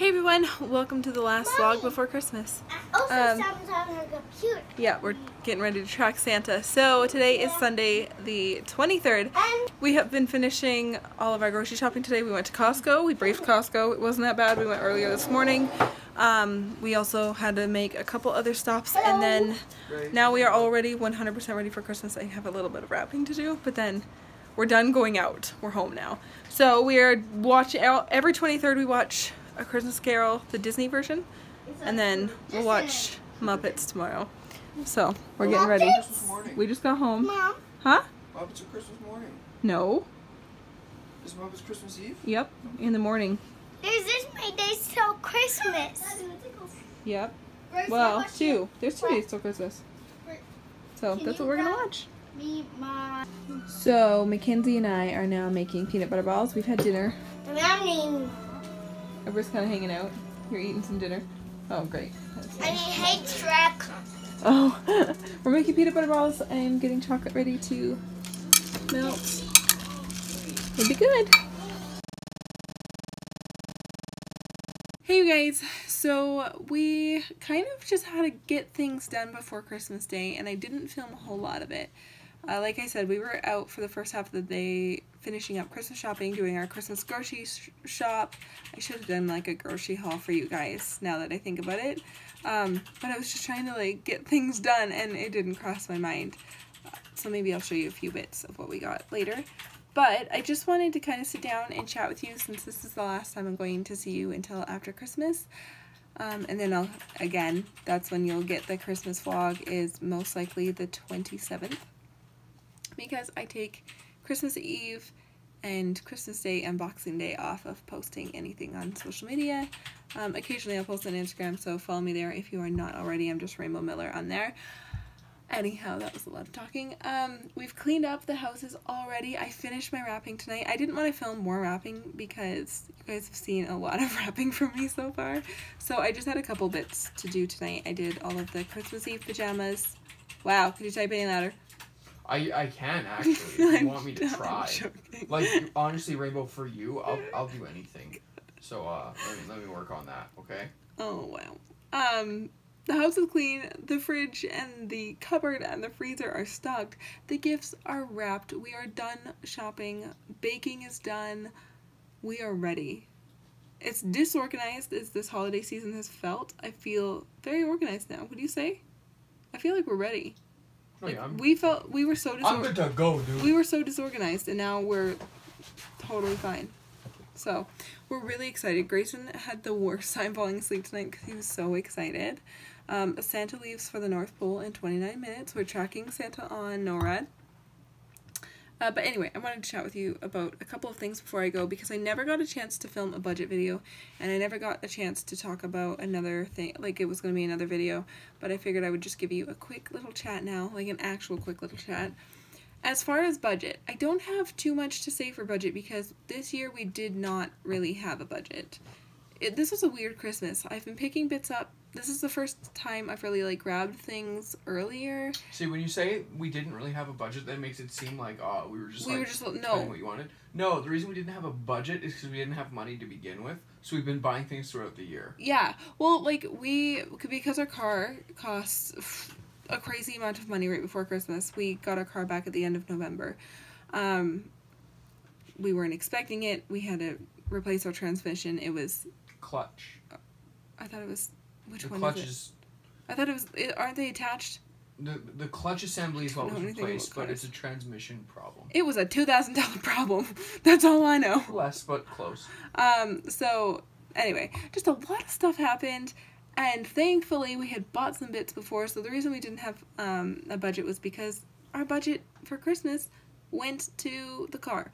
Hey everyone, welcome to the last vlog before Christmas. Also, someone's on her computer. Yeah, we're getting ready to track Santa. So today is Sunday the 23rd. We have been finishing all of our grocery shopping today. We went to Costco. We braved Costco. It wasn't that bad. We went earlier this morning. We also had to make a couple other stops, and then now we are already 100% ready for Christmas. I have a little bit of wrapping to do, but then we're done going out. We're home now. So we are watching, every 23rd we watch A Christmas Carol, the Disney version, and then we'll watch Muppets tomorrow. So we're getting ready. We just got home. Mom. Huh? Muppets are Christmas morning. No. Is Muppets Christmas Eve? Yep, in the morning. There's this many days till Christmas. Yep. Well, two. There's 2 days till Christmas. So that's what we're gonna watch. So Mackenzie and I are now making peanut butter balls. We've had dinner. Everybody's kind of hanging out. You're eating some dinner. Oh, great. I hate Shrek. Oh, we're making peanut butter balls. I'm getting chocolate ready to melt. It'll be good. Hey you guys, so we kind of just had to get things done before Christmas Day, and I didn't film a whole lot of it. Like I said, we were out for the first half of the day finishing up Christmas shopping, doing our Christmas grocery shop. I should have done like a grocery haul for you guys now that I think about it. But I was just trying to like get things done and it didn't cross my mind. So maybe I'll show you a few bits of what we got later. But I just wanted to kind of sit down and chat with you since this is the last time I'm going to see you until after Christmas. And then again, that's when you'll get the Christmas vlog, is most likely the 27th. Because I take Christmas Eve and Christmas Day and Boxing Day off of posting anything on social media. Occasionally I'll post on Instagram, so follow me there if you are not already. I'm just Rainbow Miller on there. Anyhow, that was a lot of talking. We've cleaned up the houses already. I finished my wrapping tonight. I didn't want to film more wrapping because you guys have seen a lot of wrapping from me so far. So I just had a couple bits to do tonight. I did all of the Christmas Eve pajamas. Wow, could you type any louder? I can actually. If you want me to try. Like, honestly, Rainbow, for you, I'll do anything. So let me work on that, okay? Oh wow. The house is clean. The fridge and the cupboard and the freezer are stocked. The gifts are wrapped. We are done shopping. Baking is done. We are ready. It's disorganized as this holiday season has felt. I feel very organized now. What do you say? I feel like we're ready. Like, yeah, we were so I'm good to go, dude. We were so disorganized, and now we're totally fine. So we're really excited. Grayson had the worst time falling asleep tonight because he was so excited. Santa leaves for the North Pole in 29 minutes. We're tracking Santa on NORAD. But anyway, I wanted to chat with you about a couple of things before I go, because I never got a chance to film a budget video, and I never got a chance to talk about another thing, like it was going to be another video, but I figured I would just give you a quick little chat now, like an actual quick little chat. As far as budget, I don't have too much to say for budget because this year we did not really have a budget. This was a weird Christmas. I've been picking bits up. This is the first time I've really like grabbed things earlier. See, when you say we didn't really have a budget, that makes it seem like we were just no. spending what you wanted. No, the reason we didn't have a budget is because we didn't have money to begin with. So we've been buying things throughout the year. Yeah, well, like because our car costs a crazy amount of money right before Christmas. We got our car back at the end of November. We weren't expecting it. We had to replace our transmission. It was clutch. I thought it was. Which the one clutch is it? I thought it was. Aren't they attached? The clutch assembly is what was replaced, but it's a transmission problem. It was a $2,000 problem. That's all I know. Less, but close. So anyway, just a lot of stuff happened, and thankfully we had bought some bits before. So the reason we didn't have a budget was because our budget for Christmas went to the car.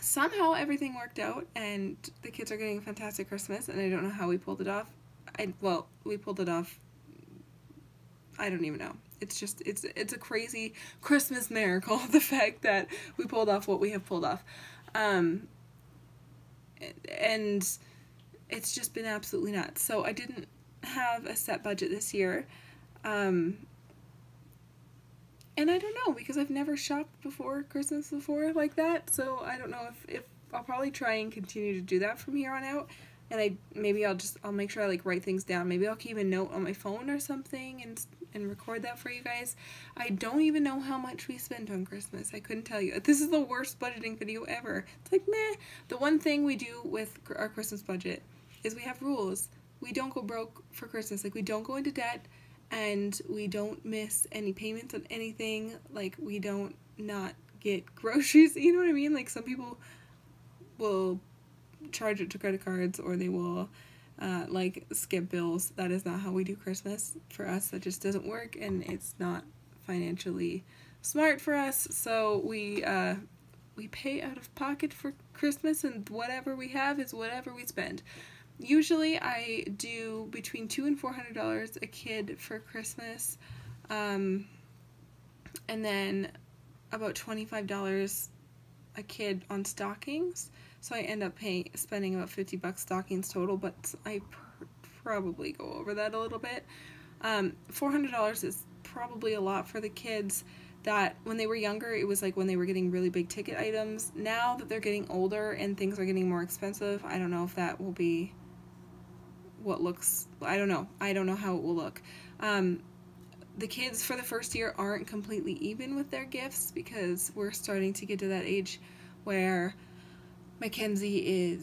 Somehow everything worked out, and the kids are getting a fantastic Christmas, and I don't know how we pulled it off. Well, we pulled it off. I don't even know. It's just, it's a crazy Christmas miracle, the fact that we pulled off what we have pulled off. And it's just been absolutely nuts. So I didn't have a set budget this year. And I don't know, because I've never shopped before Christmas before like that, so I don't know if I'll probably try and continue to do that from here on out. And I'll make sure I like write things down. Maybe I'll keep a note on my phone or something and record that for you guys. I don't even know how much we spent on Christmas. I couldn't tell you. This is the worst budgeting video ever. It's like, meh. The one thing we do with our Christmas budget is we have rules. We don't go broke for Christmas. Like, we don't go into debt, and we don't miss any payments on anything. Like, we don't not get groceries. You know what I mean? Like, some people will charge it to credit cards, or they will like skip bills. That is not how we do Christmas. For us, that just doesn't work, and it's not financially smart for us. So we pay out of pocket for Christmas, and whatever we have is whatever we spend. Usually I do between $200 and $400 a kid for Christmas, and then about $25 a kid on stockings. So I end up spending about $50 stockings total, but I probably go over that a little bit. $400 is probably a lot for the kids. That when they were younger, it was like when they were getting really big ticket items. Now that they're getting older and things are getting more expensive, I don't know if that will be what looks, I don't know how it will look. The kids for the first year aren't completely even with their gifts, because we're starting to get to that age where Mackenzie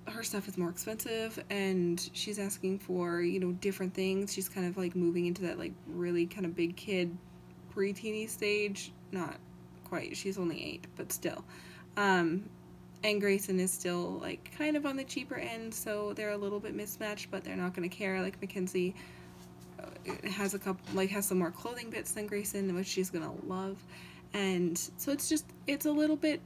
her stuff is more expensive, and she's asking for, you know, different things. She's kind of like moving into that like really kind of big kid pre-teeny stage. Not quite, she's only 8, but still. And Grayson is still like kind of on the cheaper end, so they're a little bit mismatched, but they're not going to care. Like, Mackenzie has some more clothing bits than Grayson, which she's gonna love. And so it's a little bit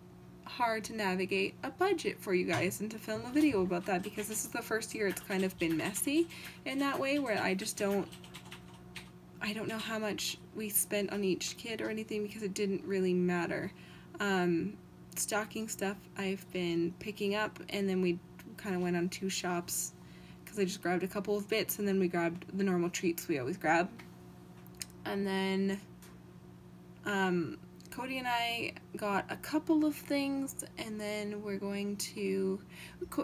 hard to navigate a budget for you guys and to film a video about that, because this is the first year it's kind of been messy in that way, where I don't know how much we spent on each kid or anything, because it didn't really matter. Stocking stuff I've been picking up, and then we kind of went on 2 shops, because I just grabbed a couple of bits, and then we grabbed the normal treats we always grab. And then Cody and I got a couple of things, and then we're going to,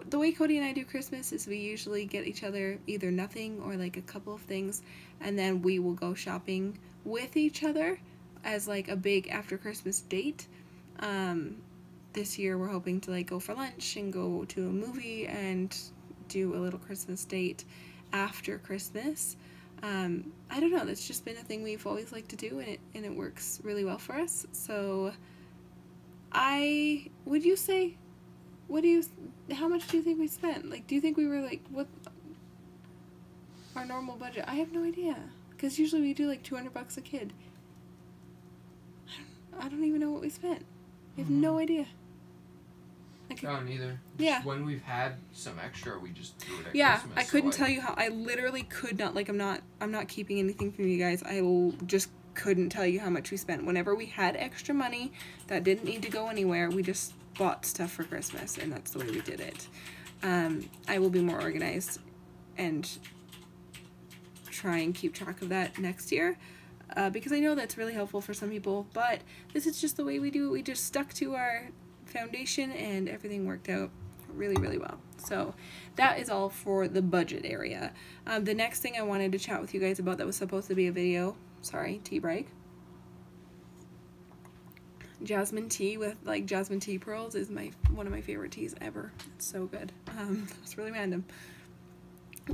the way Cody and I do Christmas is we usually get each other either nothing or like a couple of things, and then we will go shopping with each other as like a big after Christmas date. This year we're hoping to like go for lunch and go to a movie and do a little Christmas date after Christmas. I don't know, that's just been a thing we've always liked to do, and it works really well for us. So how much do you think we spent? Like, do you think we were like, what our normal budget? I have no idea, because usually we do like $200 a kid. I don't even know what we spent. I have no idea. I don't either. Yeah. Just when we've had some extra, we just do it at Christmas. I couldn't tell you how. I literally could not. Like, I'm not keeping anything from you guys. I just couldn't tell you how much we spent. Whenever we had extra money that didn't need to go anywhere, we just bought stuff for Christmas, and that's the way we did it. I will be more organized and try and keep track of that next year, because I know that's really helpful for some people, but this is just the way we do it. We just stuck to our foundation, and everything worked out really, really well. So that is all for the budget area. The next thing I wanted to chat with you guys about that was supposed to be a video, sorry, tea break. Jasmine tea with like jasmine tea pearls is one of my favorite teas ever. It's so good. It's really random.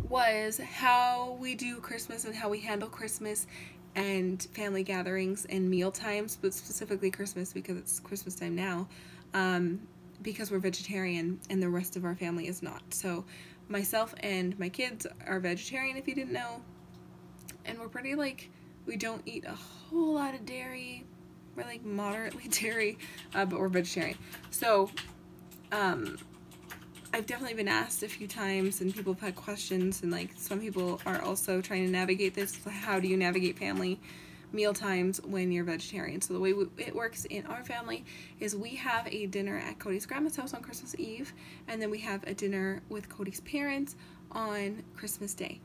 Was how we do Christmas and how we handle Christmas and family gatherings and meal times, but specifically Christmas, because it's Christmas time now. Because we're vegetarian and the rest of our family is not. So myself and my kids are vegetarian, if you didn't know, and we're pretty like, we don't eat a whole lot of dairy. We're like moderately dairy, but we're vegetarian. So I've definitely been asked a few times, and people have had questions, and like some people are also trying to navigate this. How do you navigate family meal times when you're vegetarian? So the way it works in our family is we have a dinner at Cody's grandma's house on Christmas Eve, and then we have a dinner with Cody's parents on Christmas Day.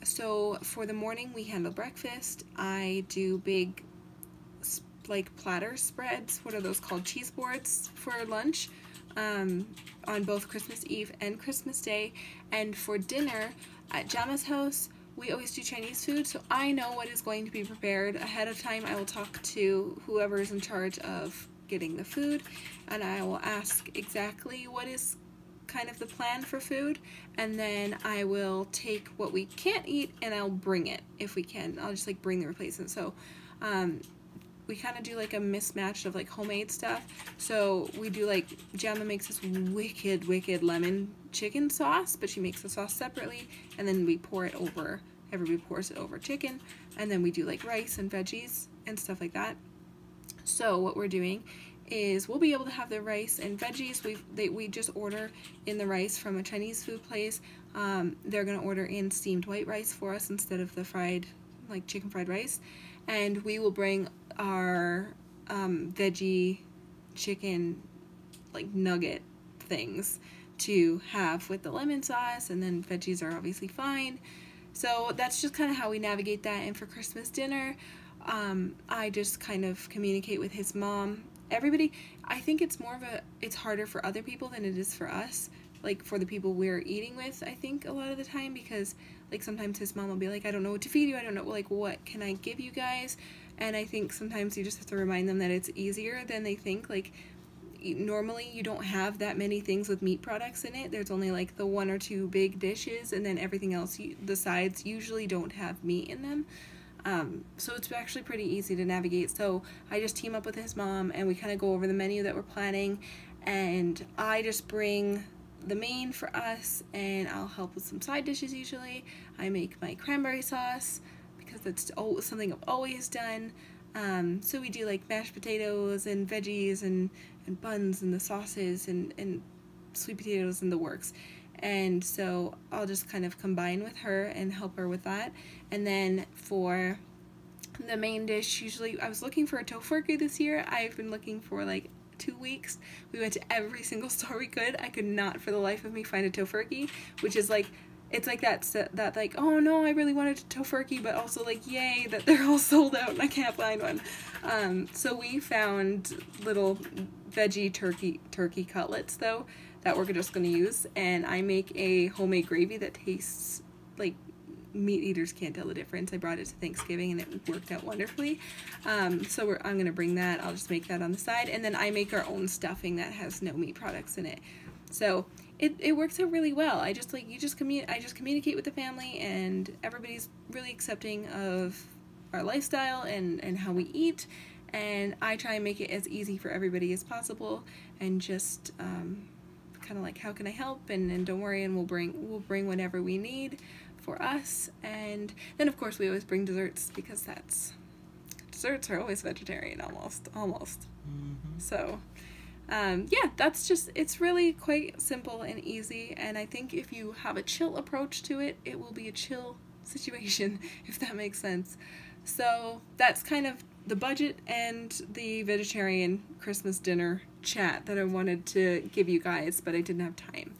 So for the morning we handle breakfast. I do big like platter spreads. What are those called? Cheese boards for lunch. On both Christmas Eve and Christmas Day. And for dinner at Jama's house, we always do Chinese food, so I know what is going to be prepared ahead of time. I will talk to whoever is in charge of getting the food, and I will ask exactly what is kind of the plan for food, and then I will take what we can't eat and I'll bring it if we can. I'll just like bring the replacement. So we kind of do like a mismatch of like homemade stuff. So we do like, Gemma makes this wicked lemon chicken sauce, but she makes the sauce separately, and then we pour it over, everybody pours it over chicken, and then we do like rice and veggies and stuff like that. So what we're doing is we'll be able to have the rice and veggies. We just order in the rice from a Chinese food place. They're gonna order in steamed white rice for us instead of the fried, like chicken fried rice, and we will bring our veggie chicken like nugget things to have with the lemon sauce, and then veggies are obviously fine. So that's just kind of how we navigate that. And for Christmas dinner, I just kind of communicate with his mom. Everybody, I think it's it's harder for other people than it is for us, like for the people we're eating with, I think a lot of the time, because like sometimes his mom will be like, I don't know what to feed you, I don't know, like what can I give you guys? And I think sometimes you just have to remind them that it's easier than they think. Like normally you don't have that many things with meat products in it. There's only like the 1 or 2 big dishes, and then everything else, the sides usually don't have meat in them. So it's actually pretty easy to navigate. So I just team up with his mom and we kind of go over the menu that we're planning, and I just bring the main for us, and I'll help with some side dishes usually. I make my cranberry sauce because that's something I've always done. So we do like mashed potatoes and veggies and buns and the sauces and sweet potatoes and the works. And so I'll just kind of combine with her and help her with that. And then for the main dish, usually I was looking for a tofurkey this year. I've been looking for like 2 weeks. We went to every single store we could. I could not for the life of me find a tofurkey, which is like, it's like that like, oh no, I really wanted a tofurkey, but also like, yay, that they're all sold out and I can't find one. So we found little veggie turkey cutlets though, that we're just going to use, and I make a homemade gravy that tastes like meat eaters can't tell the difference. I brought it to Thanksgiving and it worked out wonderfully. So I'm going to bring that. I'll just make that on the side, and then I make our own stuffing that has no meat products in it. So it works out really well. I just communicate with the family, and everybody's really accepting of our lifestyle and how we eat, and I try and make it as easy for everybody as possible, and just kind of like, how can I help, and don't worry, and we'll bring whatever we need for us. And then of course we always bring desserts, because desserts are always vegetarian almost. Mm-hmm. So yeah, it's really quite simple and easy, and I think if you have a chill approach to it, it will be a chill situation, if that makes sense. So that's kind of the budget and the vegetarian Christmas dinner chat that I wanted to give you guys, but I didn't have time.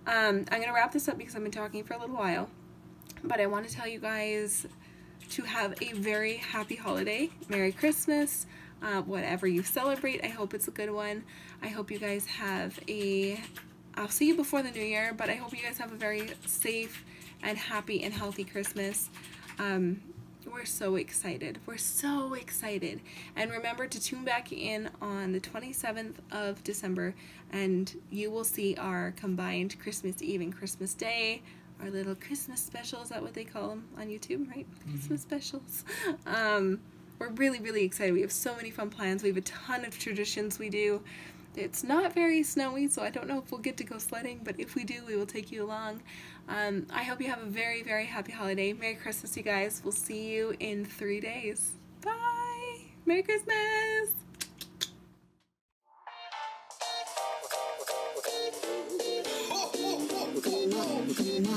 I'm going to wrap this up because I've been talking for a little while, but I want to tell you guys to have a very happy holiday. Merry Christmas. Whatever you celebrate, I hope it's a good one. I hope you guys I'll see you before the new year, but I hope you guys have a very safe and happy and healthy Christmas. We're so excited. We're so excited. And remember to tune back in on the 27th of December, and you will see our combined Christmas Eve and Christmas Day, our little Christmas special. Is that what they call them on YouTube, right? Mm-hmm. Christmas specials. We're really, really excited. We have so many fun plans. We have a ton of traditions we do. It's not very snowy, so I don't know if we'll get to go sledding, but if we do, we will take you along. I hope you have a very, very happy holiday. Merry Christmas, you guys. We'll see you in 3 days. Bye! Merry Christmas!